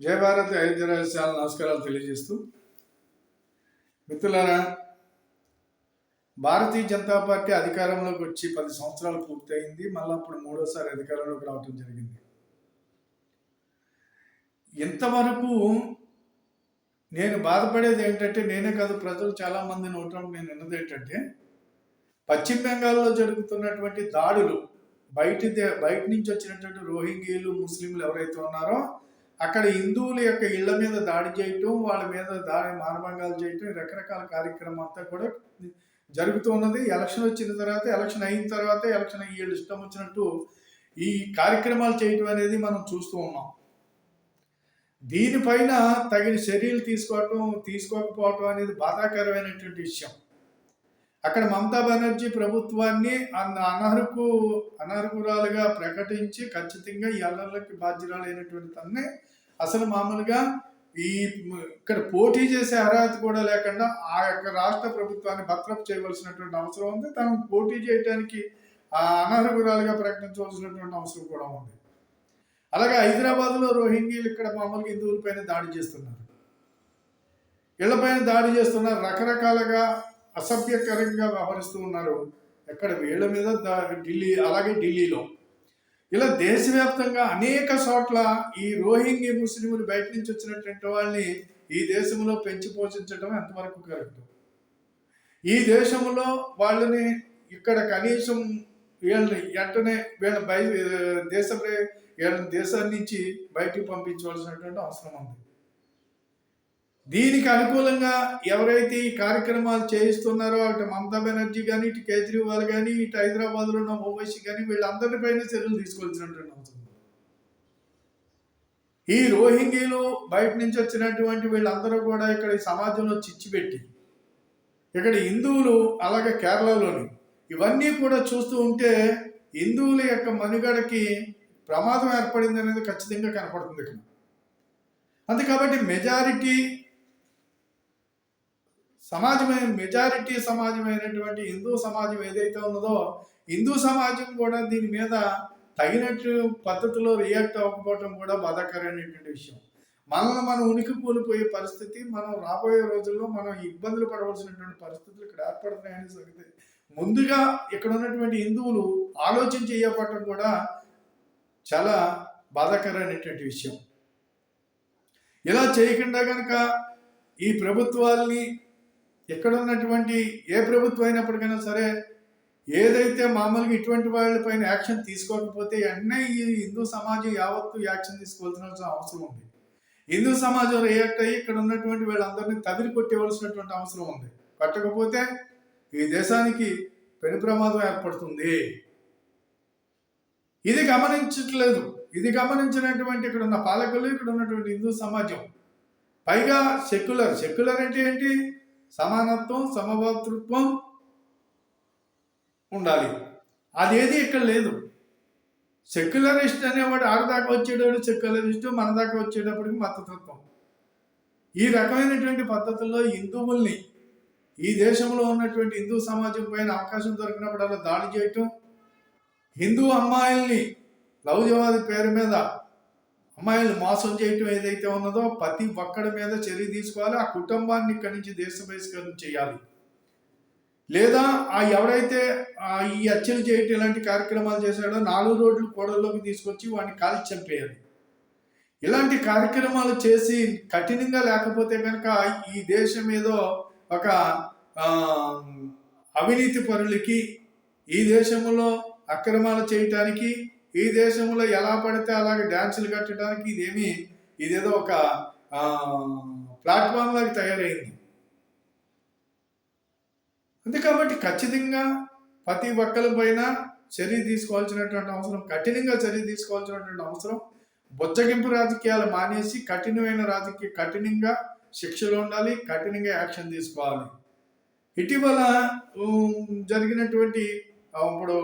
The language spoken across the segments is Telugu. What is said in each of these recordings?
జయ భారత్ అయోధ్య రహస్యాల నమస్కారాలు తెలియజేస్తూ, మిత్రులారా, భారతీయ జనతా పార్టీ అధికారంలోకి వచ్చి 10 సంవత్సరాలు పూర్తయింది. మళ్ళీ అప్పుడు మూడోసారి అధికారంలోకి రావడం జరిగింది. ఇంతవరకు నేను బాధపడేది ఏంటంటే, నేనే కాదు ప్రజలు చాలామంది నోటం నేను విన్నది ఏంటంటే, పశ్చిమ బెంగాల్లో జరుగుతున్నటువంటి దాడులు, బయట నుంచి వచ్చినటువంటి రోహింగ్యీలు, ముస్లింలు ఎవరైతే ఉన్నారో అక్కడ హిందువుల యొక్క ఇళ్ల మీద దాడి చేయటం, వాళ్ళ మీద మానభంగాలు చేయటం, రకరకాల కార్యక్రమం అంతా కూడా జరుగుతూ ఉన్నది. ఎలక్షన్ వచ్చిన తర్వాత, ఎలక్షన్ అయిన తర్వాత, ఎలక్షన్ వీళ్ళు ఇష్టం వచ్చినట్టు ఈ కార్యక్రమాలు చేయటం అనేది మనం చూస్తూ ఉన్నాం. దీనిపైన తగిన చర్యలు తీసుకోకపోవటం అనేది బాధాకరమైనటువంటి విషయం. అక్కడ మమతా బెనర్జీ ప్రభుత్వాన్ని అనర్హురాలుగా ప్రకటించి ఖచ్చితంగా ఈ అల్లర్లకి బాధ్యురాలైనటువంటి తన్నే అసలు మామూలుగా ఇక్కడ పోటీ చేసే అర్హత కూడా లేకుండా ఆ యొక్క రాష్ట్ర ప్రభుత్వాన్ని భద్రపు చేయవలసినటువంటి అవసరం ఉంది. తను పోటీ చేయడానికి అనర్హురాలుగా ప్రకటించవలసినటువంటి అవసరం కూడా ఉంది. అలాగే హైదరాబాద్లో రోహింగ్యీలు ఇక్కడ మామూలుగా హిందువులపైన దాడి చేస్తున్నారు, ఇళ్లపైన దాడి చేస్తున్నారు, రకరకాలుగా అసభ్యకరంగా వ్యవహరిస్తూ ఉన్నారు. ఎక్కడ వీళ్ళ మీద అలాగే ఢిల్లీలో ఇలా దేశవ్యాప్తంగా అనేక చోట్ల ఈ రోహింగ్యా ముస్లింలు బయట నుంచి వచ్చినటువంటి వాళ్ళని ఈ దేశంలో పెంచి పోషించడం ఎంతవరకు కరెక్ట్? ఈ దేశంలో వాళ్ళని ఇక్కడ కనీసం వీళ్ళని వెంటనే దేశాన్ని నుంచి బయటికి పంపించవలసినటువంటి అవసరం ఉంది. దీనికి అనుకూలంగా ఎవరైతే ఈ కార్యక్రమాలు చేయిస్తున్నారో అటు మమతా బెనర్జీ కానీ, ఇటు కేజ్రీవాల్ కానీ, ఇటు హైదరాబాద్లో ఉన్న ఓవైసీ కానీ, వీళ్ళందరిపైన చర్యలు తీసుకోవాల్సినటువంటి అవసరం. ఈ రోహింగ్యీలు బయట నుంచి వచ్చినటువంటి వీళ్ళందరూ కూడా ఇక్కడ ఈ సమాజంలో చిచ్చుపెట్టి, ఇక్కడ హిందువులు అలాగే కేరళలోని ఇవన్నీ కూడా చూస్తూ ఉంటే హిందువుల యొక్క మనుగడకి ప్రమాదం ఏర్పడింది అనేది ఖచ్చితంగా కనపడుతుంది ఇక్కడ. అంతే కాబట్టి మెజారిటీ సమాజమైనటువంటి హిందూ సమాజం ఏదైతే ఉన్నదో, హిందూ సమాజం కూడా దీని మీద తగినట్టు పద్ధతిలో రియాక్ట్ అవ్వకపోవటం కూడా బాధాకరమైనటువంటి విషయం. మనల్ని మనం ఉనికి కూలిపోయే పరిస్థితి, మనం రాబోయే రోజుల్లో మనం ఇబ్బందులు పడవలసినటువంటి పరిస్థితులు ఇక్కడ ఏర్పడుతున్నాయని సంగతి ముందుగా ఇక్కడ ఉన్నటువంటి హిందువులు ఆలోచన చేయకపోవటం కూడా చాలా బాధాకరమైనటువంటి విషయం. ఇలా చేయకుండా కనుక ఈ ప్రభుత్వాల్ని, ఎక్కడ ఉన్నటువంటి ఏ ప్రభుత్వం అయినప్పటికైనా సరే, ఏదైతే మామూలుగా ఇటువంటి వాళ్ళపైన యాక్షన్ తీసుకోకపోతే వెంటనే ఈ హిందూ సమాజం యావత్తు యాక్షన్ తీసుకోవాల్సిన అవసరం ఉంది. హిందూ సమాజం రియాక్ట్ అయ్యి ఇక్కడ ఉన్నటువంటి వీళ్ళందరినీ తదిలి కొట్టేవలసినటువంటి అవసరం ఉంది. కొట్టకపోతే ఈ దేశానికి పెను ప్రమాదం ఏర్పడుతుంది. ఇది గమనించట్లేదు. ఇది గమనించినటువంటి ఇక్కడ ఉన్న పాలకులు, ఇక్కడ ఉన్నటువంటి హిందూ సమాజం, పైగా సెక్యులర్ అంటే ఏంటి? సమానత్వం, సమభాతృత్వం ఉండాలి. అదేది ఇక్కడ లేదు. సెక్యులరిస్ట్ అనేవాడు ఆడదాకా వచ్చేటప్పుడు సెక్యులరిస్టు, మన దాకా వచ్చేటప్పటికి మతతత్వం. ఈ రకమైనటువంటి పద్ధతుల్లో హిందువుల్ని, ఈ దేశంలో ఉన్నటువంటి హిందూ సమాజం పైన అవకాశం దొరికినప్పుడు అలా దాడి చేయటం, హిందూ అమ్మాయిల్ని లవ్ జిహాద్ పేరు మీద అమ్మాయిలు మోసం చేయటం ఏదైతే ఉన్నదో ప్రతి ఒక్కడి మీద చర్య తీసుకోవాలి. ఆ కుటుంబాన్ని ఇక్కడి నుంచి దేశ బహిష్కరణ చేయాలి. లేదా ఎవరైతే ఈ హత్యలు చేయటం ఇలాంటి కార్యక్రమాలు చేశాడో 4 రోడ్లు కోడల్లోకి తీసుకొచ్చి వాడిని కాల్చి చంపేయాలి. ఇలాంటి కార్యక్రమాలు చేసి కఠినంగా లేకపోతే కనుక ఈ దేశం ఏదో ఒక అవినీతి పరులకి, ఈ దేశంలో అక్రమాలు చేయటానికి, ఈ దేశంలో ఎలా పడితే అలాగే డ్యాన్సులు కట్టడానికి ఇదేదో ఒక ప్లాట్ఫామ్ లాగా తయారైంది. అంతే కాబట్టి ఖచ్చితంగా ప్రతి ఒక్కరి పైన చర్య తీసుకోవాల్సినటువంటి అవసరం, కఠినంగా చర్య తీసుకోవాల్సినటువంటి అవసరం. బొచ్చగింపు రాజకీయాలు మానేసి కఠినంగా శిక్షలు ఉండాలి, కఠినంగా యాక్షన్ తీసుకోవాలి. ఇటీవల జరిగినటువంటి ఇప్పుడు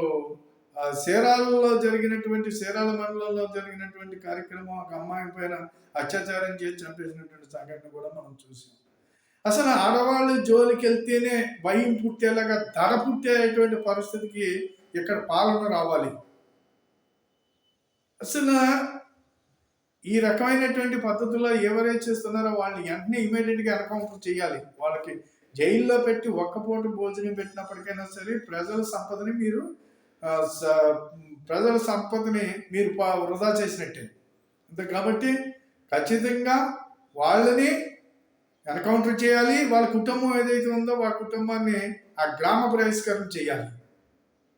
చీరాల మండలంలో జరిగినటువంటి కార్యక్రమం, ఒక అమ్మాయి పైన అత్యాచారం చేసి చంపేసినటువంటి సంఘటన కూడా మనం చూసాం. అసలు ఆడవాళ్ళు జోలికి వెళ్తేనే భయం పుట్టేలాగా దడ పుట్టేటువంటి పరిస్థితికి ఇక్కడ పాలన రావాలి. అసలు ఈ రకమైనటువంటి పద్ధతుల్లో ఎవరైతే చేస్తున్నారో వాళ్ళని వెంటనే ఇమీడియట్గా ఎన్కౌంటర్ చేయాలి. వాళ్ళకి జైల్లో పెట్టి ఒక్కపూట భోజనం పెట్టినప్పటికైనా సరే ఆహ్, స ప్రజల సంపదని మీరు వృధా చేసినట్టే. అంతే కాబట్టి ఖచ్చితంగా వాళ్ళని ఎన్కౌంటర్ చేయాలి. వాళ్ళ కుటుంబం ఏదైతే ఉందో వాళ్ళ కుటుంబాన్ని ఆ గ్రామ బహిష్కరణ చేయాలి.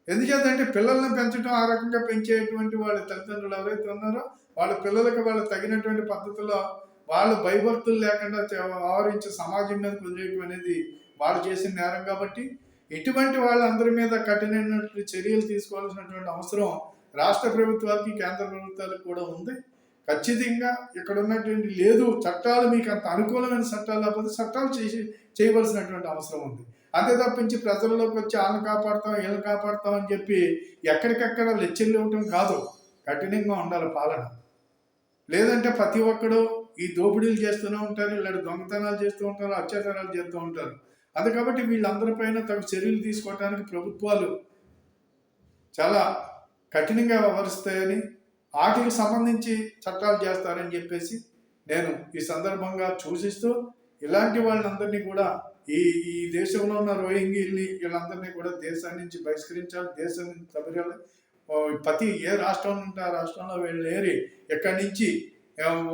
ఎందుచేతంటే పిల్లల్ని పెంచడం ఆ రకంగా పెంచేటువంటి వాళ్ళ తల్లిదండ్రులు ఎవరైతే ఉన్నారో వాళ్ళ పిల్లలకి వాళ్ళు తగినటువంటి పద్ధతిలో వాళ్ళు భయభక్తులు లేకుండా వ్యవహరించే సమాజం మీద కుదిరేయటం అనేది వాళ్ళు చేసిన నేరం కాబట్టి ఇటువంటి వాళ్ళందరి మీద కఠినమైనటువంటి చర్యలు తీసుకోవాల్సినటువంటి అవసరం రాష్ట్ర ప్రభుత్వాలకి కేంద్ర ప్రభుత్వాలకు కూడా ఉంది. ఖచ్చితంగా ఇక్కడ ఉన్నటువంటి లేదు చట్టాలు మీకు అంత అనుకూలమైన చట్టాలు లేకపోతే చట్టాలు చేయవలసినటువంటి అవసరం ఉంది. అంతే తప్పించి ప్రజల్లోకి వచ్చి వాళ్ళని కాపాడుతాం వీళ్ళని కాపాడుతాం అని చెప్పి ఎక్కడికక్కడ లెచ్చర్లు ఇవ్వటం కాదు. కఠినంగా ఉండాలి పాలన. లేదంటే ప్రతి ఒక్కడు ఈ దోపిడీలు చేస్తూనే ఉంటారు, ఇలాంటి దొంగతనాలు చేస్తూ ఉంటారు, అత్యాచారాలు చేస్తూ ఉంటారు. అది కాబట్టి వీళ్ళందరిపైన తగు చర్యలు తీసుకోవడానికి ప్రభుత్వాలు చాలా కఠినంగా వ్యవహరిస్తాయని వాటికి సంబంధించి చట్టాలు చేస్తారని చెప్పేసి నేను ఈ సందర్భంగా సూచిస్తూ ఇలాంటి వాళ్ళందరినీ కూడా ఈ ఈ దేశంలో ఉన్న రోహింగ్యల్ని వీళ్ళందరినీ కూడా దేశాన్ని నుంచి బహిష్కరించాలి. దేశం నుంచి తబిరాలి. ప్రతి ఏ రాష్ట్రం ఉంటే ఆ రాష్ట్రంలో వెళ్ళేరి ఎక్కడి నుంచి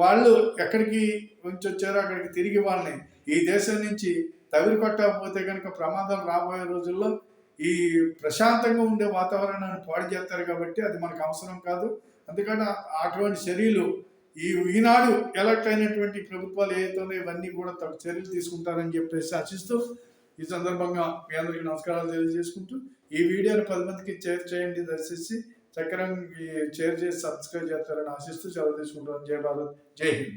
వాళ్ళు ఎక్కడికి వచ్చారో అక్కడికి తిరిగి వాళ్ళని ఈ దేశం నుంచి తవిరి కొట్టకపోతే కనుక ప్రమాదాలు రాబోయే రోజుల్లో ఈ ప్రశాంతంగా ఉండే వాతావరణాన్ని పాడు చేస్తారు కాబట్టి అది మనకు అవసరం కాదు. అందుకని అటువంటి చర్యలు ఈనాడు ఎలక్ట్ అయినటువంటి ప్రభుత్వాలు ఏవైతే ఉన్నాయో ఇవన్నీ కూడా తగు చర్యలు తీసుకుంటారని చెప్పేసి ఆశిస్తూ ఈ సందర్భంగా మీ అందరికీ నమస్కారాలు తెలియజేసుకుంటూ ఈ వీడియోని 10 మందికి షేర్ చేయండి. దయచేసి చక్కగా షేర్ చేసి సబ్స్క్రైబ్ చేస్తారని ఆశిస్తూ సెలవు తీసుకుంటాను. జై భారత్, జై హింద్.